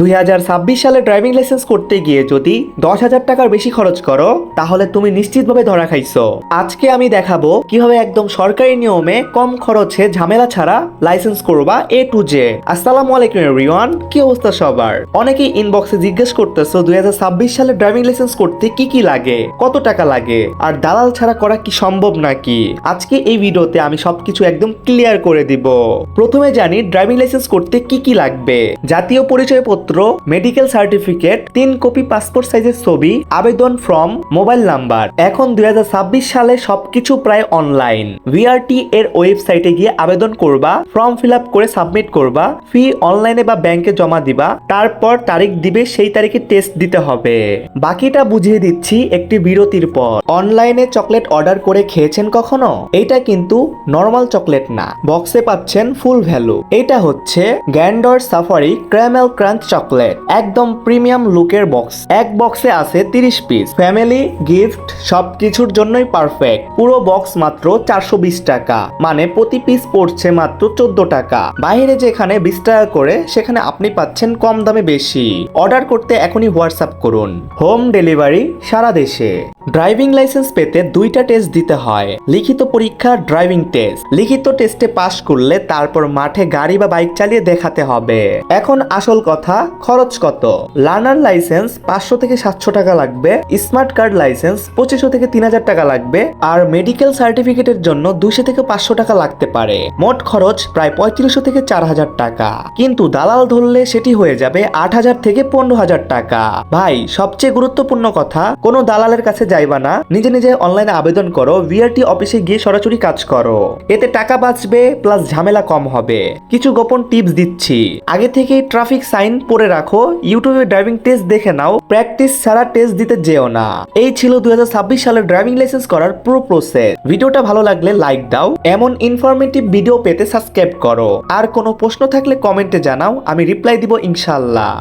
2026 সালে driving licence করতে গিয়ে যদি 10,000 টাকার বেশি খরচ করো তাহলে তুমি নিশ্চিতভাবে ধরা খাইছো। আজকে আমি দেখাবো কিভাবে একদম সরকারি নিয়মে কম খরচে ঝামেলা ছাড়া লাইসেন্স করবা A to Z। আসসালামু আলাইকুম এভরিওয়ান, কি অবস্থা সবার? অনেকেই ইনবক্সে জিজ্ঞেস করতেছো 2026 সালে ড্রাইভিং লাইসেন্স করতে কি কি লাগে, কত টাকা লাগে, আর দালাল ছাড়া করা কি সম্ভব নাকি। আজকে এই ভিডিওতে আমি সবকিছু একদম ক্লিয়ার করে দিব। প্রথমে জানি ড্রাইভিং লাইসেন্স করতে কি কি লাগবে। জাতীয় পরিচয়পত্র, মেডিকেল সার্টিফিকেট, 3 কপি পাসপোর্ট সাইজের ছবি, আবেদন ফর্ম, মোবাইল নাম্বার। এখন 2026 সালে সবকিছু প্রায় অনলাইন। ভিআরটি এর ওয়েবসাইটে গিয়ে আবেদন করবা, ফর্ম ফিল আপ করে সাবমিট করবা, ফি অনলাইনে বা ব্যাংকে জমা দিবা, তারপর তারিখ দিবে, সেই তারিখে টেস্ট দিতে হবে। বাকিটা বুঝিয়ে দিচ্ছি একটি বিরতির পর। অনলাইনে চকলেট অর্ডার করে খেয়েছেন কখনো? এটা কিন্তু নরমাল চকলেট না, বক্সে পাচ্ছেন ফুল ভ্যালু। এটা হচ্ছে গ্যান্ডর সাফারি ক্যারামেল ক্রাঞ্চ চকলেট, একদম প্রিমিয়াম লুকের বক্স। এক বক্সে আছে 30 পিস, ফ্যামিলি গিফট সবকিছুর জন্যই পারফেক্ট। পুরো বক্স মাত্র 420 টাকা, মানে প্রতি পিস পড়ছে মাত্র 14 টাকা। বাইরে যেখানে 20 টাকা করে, সেখানে আপনি পাচ্ছেন কম দামে বেশি। অর্ডার করতে এখনই হোয়াটসঅ্যাপ করুন। হোম ডেলিভারি সারা দেশে। ড্রাইভিং লাইসেন্স পেতে 2টা টেস্ট দিতে হয়, লিখিত পরীক্ষা, ড্রাইভিং টেস্ট। লিখিত টেস্টে পাশ করলে তারপর মাঠে গাড়ি বা বাইক চালিয়ে দেখাতে হবে। এখন আসল কথা, খরচ কত? লার্নার লাইসেন্স 500 থেকে 700 টাকা লাগবে, স্মার্ট কার্ড লাইসেন্স 2500 থেকে 3000 টাকা লাগবে, আর মেডিকেল সার্টিফিকেটের জন্য 200 থেকে 500 টাকা লাগতে পারে। মোট খরচ প্রায় 3500 থেকে 4000 টাকা। কিন্তু দালাল ধরলে সেটি হয়ে যাবে 8000 থেকে 15000 টাকা। ভাই, সবচেয়ে গুরুত্বপূর্ণ কথা, কোনো দালালের কাছে যাইবা না, নিজে নিজে অনলাইনে আবেদন করো, ভিআরটি অফিসে গিয়ে সরাসরি কাজ করো। এতে টাকা বাঁচবে প্লাস ঝামেলা কম হবে। কিছু গোপন টিপস দিচ্ছি। আগে থেকে ট্রাফিক সাইন পড়ে রাখো, ইউটিউবে ড্রাইভিং টেস্ট দেখে নাও, প্র্যাকটিস ছাড়া টেস্ট দিতে যেও না। এই ছিল 2026 সালের ড্রাইভিং লাইসেন্স করার পুরো প্রসেস। ভিডিওটা ভালো লাগলে লাইক দাও, এমন ইনফরমেটিভ ভিডিও পেতে সাবস্ক্রাইব করো। আর কোনো প্রশ্ন থাকলে কমেন্টে জানাও, আমি রিপ্লাই দিব ইনশাআল্লাহ।